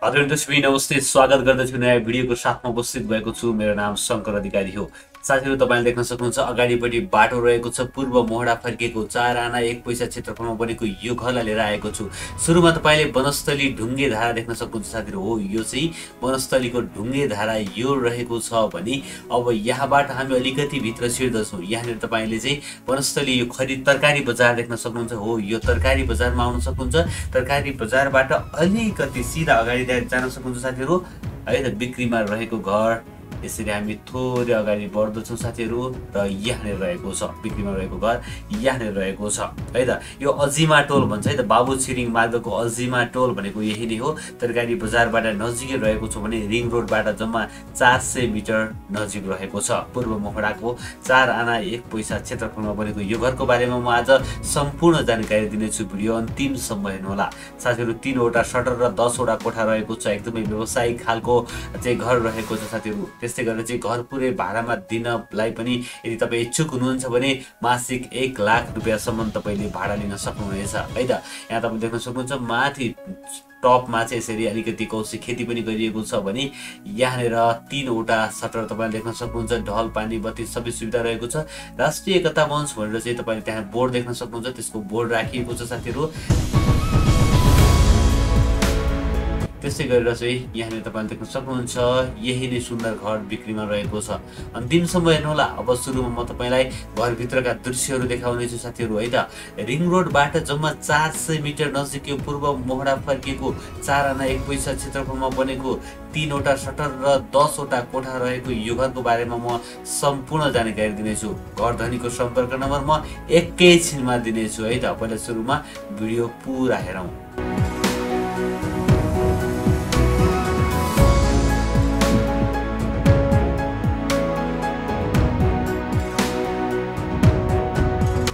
आदरणीय दर्शक नमस्ते, स्वागत गर्दछु नयाँ भिडियोको साथमा उपस्थित भएको छु। मेरो नाम शङ्कर अधिकारी हो। साथीहरू, तपाईले देख्न सक्नुहुन्छ अगाडिपट्टि बाटो रहेको छ। पूर्व मोहडा फर्किएको 4 आना 1 पैसा क्षेत्रफलमा बनेको यो घरलाई लिएर आएको छु। सुरुमा तपाईले वनस्थली ढुङ्गे धारा देख्न सक्नुहुन्छ साथीहरू। हो, यो चाहिँ वनस्थलीको ढुङ्गे धारा यो रहेको छ भने अब यहाँबाट हामी अलिकति भित्र छिर्दछौँ। यहाँनिर तपाईले चाहिँ वनस्थली यो खरिद तरकारी बजार देख्न सक्नुहुन्छ। हो, यो तरकारी बजारमा आउन सक्नुहुन्छ। तरकारी बजारबाट अलिकति सिधा अगाडि जान सक्नुहुन्छ साथीहरू। है त, बिक्रीमा रहेको घर। यसरी हामी थोरै अगाडि बढ्दछौँ साथीहरू र यहाँनिर रहेको छ बिक्रीमा रहेको घर। यहाँनिर रहेको छ है त। यो अजिमा टोल भन्छ है त। बाबु छिरिङ मार्गको अजिमा टोल भनेको यही नै हो। तरकारी बजारबाट नजिकै रहेको छ भने रिङ रोडबाट जम्मा 400 मिटर नजिक रहेको छ। पूर्व मोहडाको 4 आना 1 पैसा क्षेत्रफलमा बनेको यो घरको बारेमा म आज सम्पूर्ण जानकारी दिनेछु। भिडियो अन्तिमसम्म हेर्नुहोला साथीहरू। 3 वटा सटर र 10 वटा कोठा रहेको छ। एकदमै व्यावसायिक खालको चाहिँ घर रहेको छ साथीहरू। त्यस्तै गरेर चाहिँ घर पुरै भाडामा दिनलाई पनि यदि तपाईँ इच्छुक हुनुहुन्छ भने मासिक 1 लाख रुपियाँसम्म तपाईँले भाडा लिन सक्नुहुनेछ है त। यहाँ तपाईँ देख्न सक्नुहुन्छ माथि टपमा चाहिँ यसरी अलिकति कौशी खेती पनि गरिएको छ भने यहाँनिर 3 वटा सटर तपाईँले देख्न सक्नुहुन्छ। ढल, पानी, बत्ती सबै सुविधा रहेको छ। राष्ट्रिय एकता मञ्च भनेर चाहिँ तपाईँले त्यहाँ बोर्ड देख्न सक्नुहुन्छ। त्यसको बोर्ड राखिएको छ साथीहरू। त्यस्तै गरेर चाहिँ यहाँनिर तपाईँले देख्न सक्नुहुन्छ यही नै सुन्दर घर बिक्रीमा रहेको छ। अन्तिमसम्म हेर्नुहोला। अब सुरुमा म तपाईँलाई घरभित्रका दृश्यहरू देखाउनेछु साथीहरू है त। रिङ रोडबाट जम्मा 400 मिटर नजिक यो पूर्व मोहडा फर्किएको 4 आना 1 पैसा क्षेत्रफलमा बनेको 3 वटा सटर र 10 वटा कोठा रहेको यो घरको बारेमा म सम्पूर्ण जानकारी दिनेछु। घर धनीको सम्पर्क नम्बर म एकैछिनमा दिनेछु है त। पहिला सुरुमा भिडियो पुरा हेरौँ।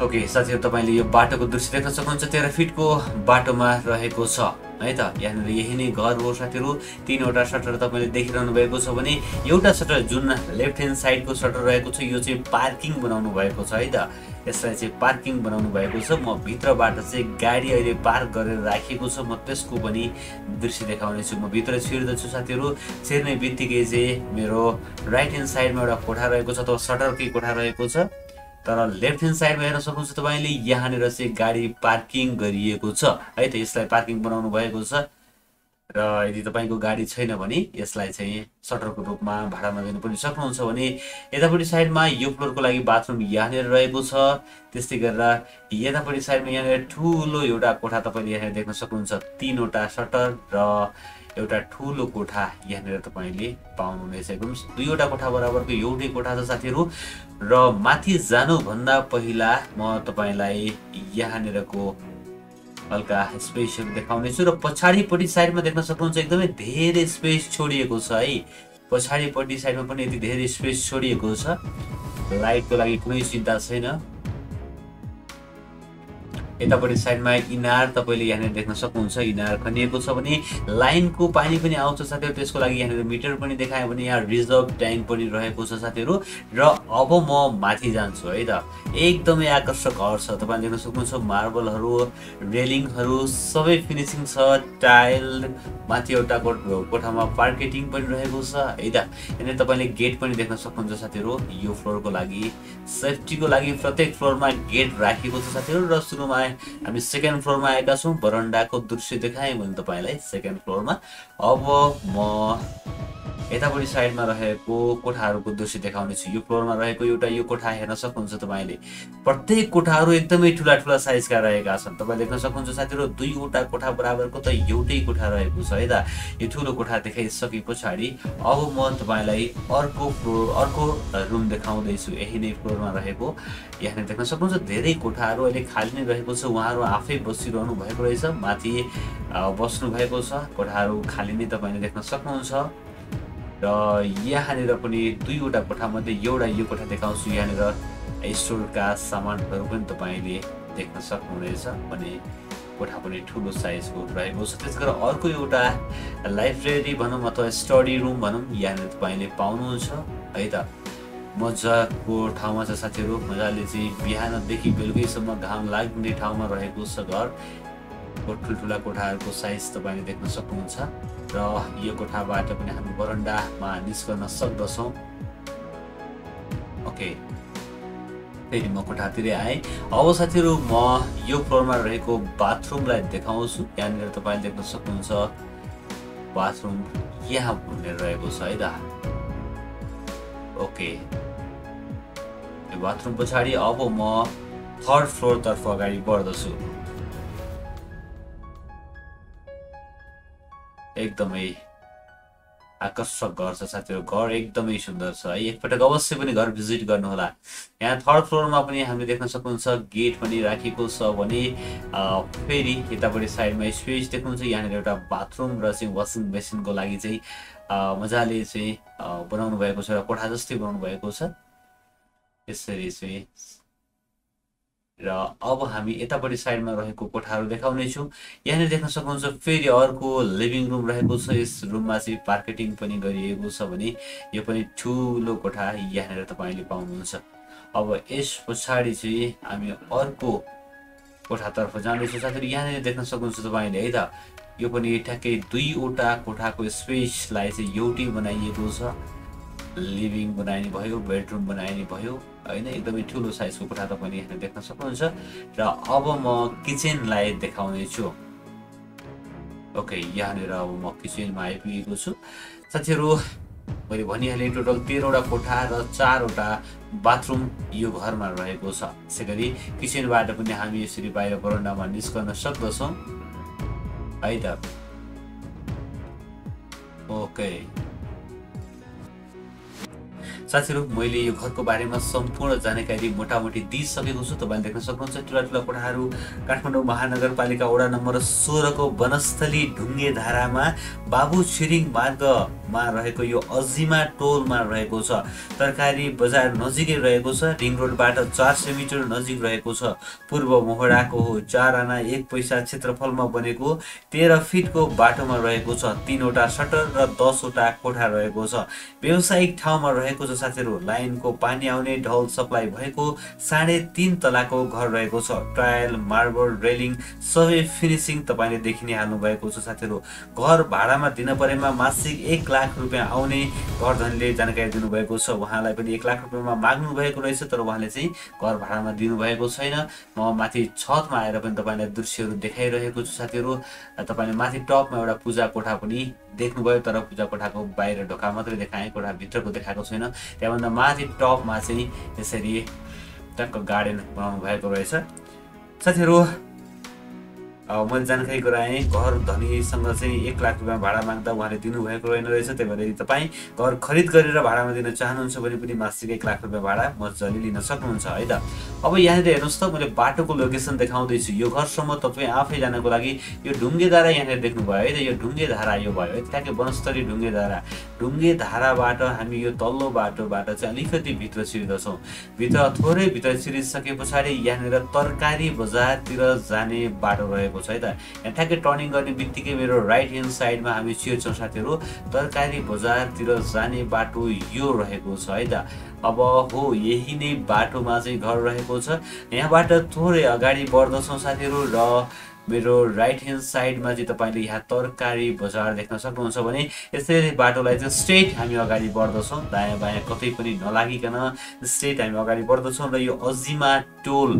ओके साथीहरू, तपाईँले यो बाटोको दृश्य देख्न सक्नुहुन्छ। 13 फिटको बाटोमा रहेको छ है त। यहाँनिर यही नै घर हो साथीहरू। 3 वटा सटर तपाईँले देखिरहनु भएको छ भने एउटा सटर जुन लेफ्ट ह्यान्ड साइडको सटर रहेको छ यो चाहिँ पार्किङ बनाउनु भएको छ है त। यसलाई चाहिँ पार्किङ बनाउनु भएको छ। म भित्रबाट चाहिँ गाडी अहिले पार्क गरेर राखेको छ। म त्यसको पनि दृश्य देखाउने छु। म भित्र छिर्दछु साथीहरू। छिर्ने बित्तिकै चाहिँ मेरो राइट ह्यान्ड साइडमा एउटा कोठा रहेको छ अथवा सटरकै कोठा रहेको छ। तर लेफ्ट ह्यान्ड साइडमा हेर्न सक्नुहुन्छ तपाईँले यहाँनिर चाहिँ गाडी पार्किङ गरिएको छ है त। यसलाई पार्किङ बनाउनु भएको छ र यदि तपाईँको गाडी छैन भने यसलाई चाहिँ सटरको रूपमा भाडामा दिनु पनि सक्नुहुन्छ भने यतापट्टि साइडमा यो फ्लोरको लागि बाथरुम यहाँनिर रहेको छ। त्यस्तै गरेर यतापट्टि साइडमा यहाँनिर ठुलो एउटा कोठा तपाईँले यहाँनिर देख्न सक्नुहुन्छ। 3 वटा सटर र एउटा ठुलो कोठा यहाँनिर तपाईँले पाउनुहुनेछ। एकदम 2 वटा कोठा बराबरको एउटै कोठा छ साथीहरू। र माथि जानुभन्दा पहिला म तपाईँलाई यहाँनिरको हल्का स्पेसहरू देखाउनेछु र पछाडिपट्टि साइडमा देख्न सक्नुहुन्छ एकदमै धेरै स्पेस छोडिएको छ है। पछाडिपट्टि साइडमा पनि यति धेरै स्पेस छोडिएको छ। लाइटको लागि कुनै चिन्ता छैन। यतापट्टि साइडमा इनार तपाईँले यहाँनिर देख्न सक्नुहुन्छ। इनार खनिएको छ भने लाइनको पानी पनि आउँछ साथीहरू। त्यसको लागि यहाँनिर मिटर पनि देखायो भने यहाँ रिजर्भ ट्याङ्क पनि रहेको छ साथीहरू। र अब म माथि जान्छु है त। एकदमै आकर्षक घर छ। तपाईँले देख्न सक्नुहुन्छ मार्बलहरू, रेलिङहरू सबै फिनिसिङ छ। टाइल माथि एउटा कोठामा पार्केटिङ पनि रहेको छ है त। यहाँनिर तपाईँले गेट पनि देख्न सक्नुहुन्छ साथीहरू। यो फ्लोरको लागि सेफ्टीको लागि प्रत्येक फ्लोरमा गेट राखिएको छ साथीहरू। र सुरुमा हामी सेकेन्ड फ्लोरमा आएका छौँ। बरन्डाको दृश्य देखाएँ मैले तपाईँलाई सेकेन्ड फ्लोरमा। अब म यतापट्टि साइडमा रहेको कोठाहरूको दृश्य देखाउने छु। यो फ्लोरमा रहेको एउटा यो कोठा हेर्न सक्नुहुन्छ तपाईँले। प्रत्येक कोठाहरू एकदमै ठुला ठुला साइजका रहेका छन्। तपाईँले देख्न सक्नुहुन्छ साथीहरू। 2 वटा कोठा बराबरको त एउटै कोठा रहेको छ है त। यो ठुलो कोठा देखाइसके पछाडि अब म तपाईँलाई अर्को रुम देखाउँदैछु। यही नै फ्लोरमा रहेको यहाँनिर देख्न सक्नुहुन्छ धेरै कोठाहरू अहिले खाली नै रहेको छ। उहाँहरू आफै बसिरहनु भएको रहेछ। माथि बस्नु भएको छ। कोठाहरू खाली नै तपाईँले देख्न सक्नुहुन्छ। र यहाँनिर पनि 2 वटा कोठामध्ये एउटा यो कोठा देखाउँछु। यहाँनिर स्टोरका सामानहरू पनि तपाईँले देख्न सक्नुहुनेछ भने कोठा पनि ठुलो साइजको रहेको छ। त्यस गरेर अर्को एउटा लाइब्रेरी भनौँ अथवा स्टडी रुम भनौँ यहाँनिर तपाईँले पाउनुहुन्छ है त। मजाको ठाउँमा छ साथीहरू। मजाले चाहिँ बिहानदेखि बेलुकैसम्म घाम लाग्ने ठाउँमा रहेको छ घर। ठुल्ठुला कोठाहरूको साइज तपाईँले देख्न सक्नुहुन्छ। र यो कोठाबाट पनि हामी बरन्डामा निस्कन सक्दछौँ। ओके, फेरि म कोठातिरै आएँ। अब साथीहरू म यो फ्लोरमा रहेको बाथरुमलाई देखाउँछु। यहाँनिर तपाईँले देख्न सक्नुहुन्छ बाथरुम यहाँ भनेर रहेको छ है त। ओके, यो बाथरुम पछाडि अब म थर्ड फ्लोर तर्फ अगाडि बढ्दछु। एकदमै आकर्षक घर छ साथीहरू, घर एकदमै सुन्दर छ है। एकपटक अवश्य पनि घर भिजिट गर्नुहोला। यहाँ थर्ड फ्लोरमा पनि हामीले देख्न सक्नुहुन्छ गेट पनि राखेको छ भने फेरि यतापट्टि साइडमा स्पेस देख्नुहुन्छ। यहाँनिर एउटा बाथरुम र चाहिँ वासिङ मेसिनको लागि चाहिँ मजाले चाहिँ बनाउनु भएको छ र कोठा जस्तै बनाउनु भएको छ यसरी चाहिँ। र अब हामी यतापट्टि साइडमा रहेको कोठाहरू देखाउनेछौँ। यहाँनिर देख्न सक्नुहुन्छ फेरि अर्को लिभिङ रुम रहेको छ। यस रुममा चाहिँ पार्केटिङ पनि गरिएको छ भने यो पनि ठुलो कोठा यहाँनिर तपाईँले पाउनुहुन्छ। अब यस पछाडि चाहिँ हामी अर्को कोठातर्फ जाँदैछौँ साथीहरू। यहाँनिर देख्न सक्नुहुन्छ तपाईँले है त, यो पनि ठ्याक्कै दुईवटा कोठाको स्पेसलाई चाहिँ एउटै बनाइएको छ। लिभिङ बनाइने भयो, बेडरुम बनाइने भयो होइन, एकदमै ठुलो साइजको कोठा तपाईँले यहाँ देख्न सक्नुहुन्छ। र अब म किचनलाई देखाउने छु। ओके, यहाँनिर अब म किचनमा आइपुगेको छु साथीहरू। मैले भनिहालेँ टोटल 13वटा कोठा र 4वटा बाथरुम यो घरमा रहेको छ। त्यसै गरी किचनबाट पनि हामी यसरी बाहिर बरन्डामा निस्कन सक्दछौँ है त। ओके साथीहरू, मैले यो घरको बारेमा सम्पूर्ण जानकारी मोटामोटी दिइसकेको छु। तपाईँले देख्न सक्नुहुन्छ ठुला ठुला कोठाहरू काठमाडौँ महानगरपालिका वडा नम्बर 16 को वनस्थली ढुङ्गे धारामा बाबु छिरिङ मार्गमा रहेको यो अजिमा टोलमा रहेको छ। तरकारी बजार नजिकै रहेको छ। रिङ रोडबाट 400 मिटर नजिक रहेको छ। पूर्व मोहडाको हो। 4 आना 1 पैसा क्षेत्रफलमा बनेको 13 फिटको बाटोमा रहेको छ। 3वटा सटर र 10वटा कोठा रहेको छ। व्यावसायिक ठाउँमा रहेको छ साथीहरू। लाइनको पानी आउने ढल सप्लाई भएको 3.5 तलाको घर रहेको छ। टाइल, मार्बल, रेलिङ सबै फिनिसिङ तपाईँले देखि नै हाल्नु भएको छ साथीहरू। घर भाडामा दिन परेमा मासिक 1 लाख रुपियाँ आउने घरधनीले जानकारी दिनुभएको छ। उहाँलाई पनि 1 लाख रुपियाँमा माग्नु भएको रहेछ, तर उहाँले चाहिँ घर भाडामा दिनुभएको छैन। म माथि छतमा आएर पनि तपाईँलाई दृश्यहरू देखाइरहेको छु साथीहरू। तपाईँले माथि टपमा एउटा पूजा कोठा पनि देख्नुभयो, तर पूजा कोठाको बाहिर ढोका मात्रै देखाएँ, कोठा भित्रको देखाएको छैन। त्यहाँभन्दा माथि टपमा चाहिँ यसरी टक्क गार्डन बनाउनु भएको रहेछ साथीहरू। मैले जानकारी गराएँ घर धनीसँग चाहिँ 1 लाख रुपियाँ भाडा माग्दा उहाँले दिनुभएको रहेन रहेछ। त्यही भएर तपाईँ घर खरिद गरेर भाडामा दिन चाहनुहुन्छ भने पनि मासिक 1 लाख रुपियाँ भाडा मजाले लिन सक्नुहुन्छ है त। अब यहाँनिर हेर्नुहोस् त, मैले बाटोको लोकेसन देखाउँदैछु। यो घरसम्म तपाईँ आफै जानको लागि यो ढुङ्गे धारा यहाँनिर देख्नुभयो है त। यो ढुङ्गे धारा यो भयो है, ठ्याक्कै वनस्थली ढुङ्गे धारा। ढुङ्गे धाराबाट हामी यो तल्लो बाटोबाट चाहिँ अलिकति भित्र छिर्दछौँ। थोरै भित्र छिरिसके पछाडि यहाँनिर तरकारी बजारतिर जाने बाटो रहेको छ है त। यहाँ ठ्याक्कै टर्निङ गर्ने बित्तिकै मेरो राइट ह्यान्ड साइडमा हामी छिर्छौँ साथीहरू। तरकारी बजारतिर जाने बाटो यो रहेको छ है त। अब हो यही नै बाटोमा चाहिँ घर रहेको छ। यहाँबाट थोरै अगाडि बढ्दछौँ साथीहरू र मेरो राइट ह्यान्ड साइडमा चाहिँ तपाईँले यहाँ तरकारी बजार देख्न सक्नुहुन्छ भने यसरी बाटोलाई चाहिँ स्ट्रेट हामी अगाडि बढ्दछौँ। दायाँ बायाँ कतै पनि नलागिकन स्ट्रेट हामी अगाडि बढ्दछौँ र यो अजिमा टोल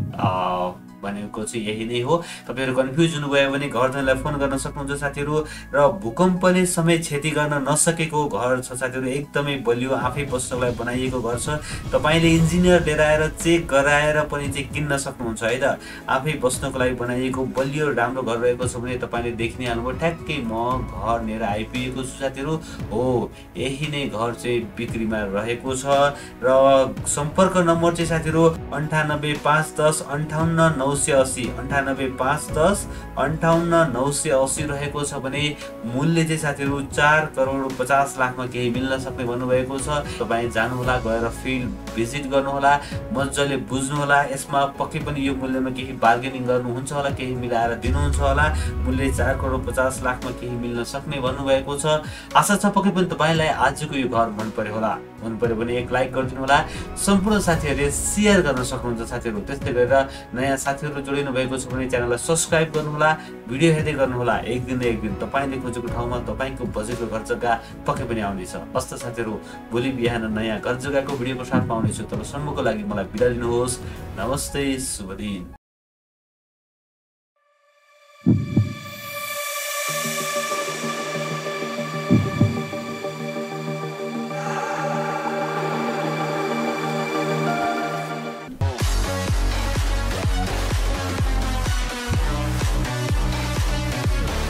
भनेको चाहिँ यही नै हो। तपाईँहरू कन्फ्युज हुनुभयो भने घरधनीलाई फोन गर्न सक्नुहुन्छ साथीहरू। र भूकम्पले समेत क्षति गर्न नसकेको घर छ साथीहरू। एकदमै बलियो आफै बस्नको लागि बनाइएको घर छ। तपाईँले इन्जिनियर लिएर आएर चेक गराएर पनि चाहिँ किन्न सक्नुहुन्छ है त। आफै बस्नको लागि बनाइएको बलियो राम्रो घर रहेको छ भने तपाईँले देखि नै हाल्नुभयो। ठ्याक्कै म घर लिएर आइपुगेको छु साथीहरू। हो यही नै घर चाहिँ बिक्रीमा रहेको छ र सम्पर्क नम्बर चाहिँ साथीहरू 98 510 58 980 98 510 58 980 रहेको छ भने मूल्य चाहिँ साथीहरू 4 करोड 50 लाखमा केही मिल्न सक्ने भन्नुभएको छ। तपाईँ जानुहोला, गएर फिल्ड भिजिट गर्नुहोला, मजाले बुझ्नुहोला। यसमा पक्कै पनि यो मूल्यमा केही बार्गेनिङ गर्नुहुन्छ होला, केही मिलाएर दिनुहुन्छ होला। मूल्य 4 करोड 50 लाखमा केही मिल्न सक्ने भन्नुभएको छ। आशा छ पक्कै पनि तपाईँलाई आजको यो घर मन पर्यो होला। मन पर्यो भने एक लाइक गरिदिनु होला। सम्पूर्ण साथीहरूले सेयर गर्न सक्नुहुन्छ साथीहरू। त्यस्तै गरेर नयाँ साथीहरू जोडिनु भएको छ भने च्यानललाई सब्स्क्राइब गर्नुहोला, भिडियो हेर्दै गर्नुहोला। एक दिन तपाईँले खोजेको ठाउँमा तपाईँको बजेटको घर जग्गा पक्कै पनि आउनेछ। हस्त साथीहरू, भोलि बिहान नयाँ घर जग्गाको भिडियोको साथमा आउनेछु। तबसम्मको लागि मलाई बिदा दिनुहोस्। नमस्ते, शुभ दिन।